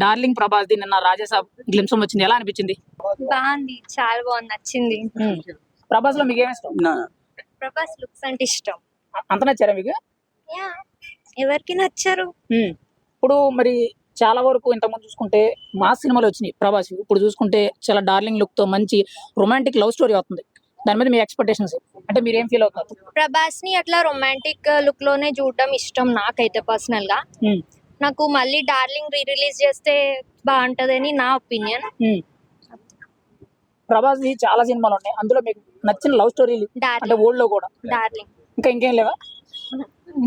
Darling Prabhas the నిన్న రాజాసాబ్ గ్లింప్సం వచ్చింది, ఎలా అనిపించింది? బాగుంది, చాలా బాగుంది, నచ్చింది. ప్రభాస్ లో మీకు ఏమి ఇష్టం? ప్రభాస్ లుక్స్ అంటే ఇష్టం. అంత నచ్చారా మీకు? యా, ఎవరికి నచ్చారు. ఇప్పుడు మరి చాలా వరకు ఇంతకుముందు చూసుకుంటే మాస్ సినిమాలు వచ్చినాయి ప్రభాస్, ఇప్పుడు చూసుకుంటే చాలా డార్లింగ్ లుక్ తో మంచి రొమాంటిక్ లవ్ స్టోరీ అవుతుంది. దాని మీద మీ ఎక్స్పెక్టేషన్స్ అంటే మీరు ఏం ఫీల్ అవుతున్నారు? ప్రభాస్ ని అట్లా రొమాంటిక్ లుక్ లోనే చూడడం ఇష్టం నాకైతే పర్సనల్ గా. నాకు మళ్ళీ డార్లింగ్ రీ రిలీజ్ చేస్తే బాగుంటదని నా ఒపీనియన్. ప్రభాస్ చాలా సినిమాలు ఉన్నాయి, అందులో మీకు నచ్చిన లవ్ స్టోరీ అంటే ఓల్డ్ లో కూడా డార్లింగ్. ఇంకేం లేవా?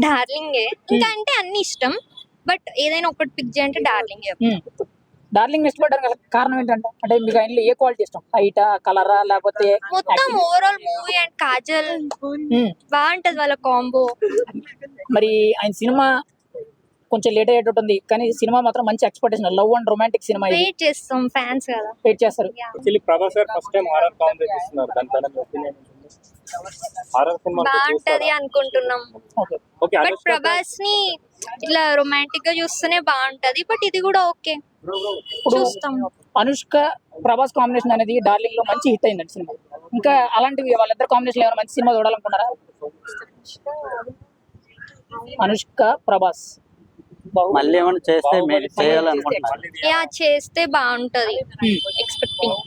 డార్లింగే ఇంకా అంటే అన్ని ఇష్టం, బట్ ఏదైనా ఒకటి పిక్ చేయంటే డార్లింగ్. డార్లింగ్ ఇష్టపడడానికి కారణం ఏంటంటే అంటే మీకు ఆయనలో ఏ క్వాలిటీ ఇష్టం? హైట్, కలరా, లేకపోతే మొత్తం ఓవరాల్ మూవీ అండ్ కాజల్ బాగుంటది వాళ్ళ కాంబో. మరి ఆయన సినిమా కొంచెం లేట్ అయ్యేటట్టు ఉంది, కానీ సినిమా మాత్రం మంచి expectation, love and romantic cinema. Wait చేస్తాం, ఫ్యాన్స్ కదా వెయిట్ చేస్తారు. Prabhas garu first time horror comedy చేస్తున్నారు, దానిపైన మీ ఒపీనియన్ ఏంటి? హారర్ సినిమా బాగుంటది అనుకుంటున్నాం, బట్ ప్రభాస్ ని ఇట్లా రొమాంటిక్ గా చూస్తేనే బాగుంటది, బట్ ఇది కూడా ఓకే చూస్తాం. అనుష్క ప్రభాస్ కాంబినేషన్ అనేది డార్లింగ్ లో మంచి హిట్ అయిందండి సినిమా. ఇంకా అలాంటివి వాళ్ళిద్దరు కాంబినేషన్ ఏమైనా మంచి సినిమా చూడాలనుకున్నారా? అనుష్క ప్రభాస్ మళ్ళీ ఏమైనా చేస్తే మీరు చేయాలనుకుంటున్నారు? యా, చేస్తే బాగుంటది, ఎక్స్పెక్టింగ్.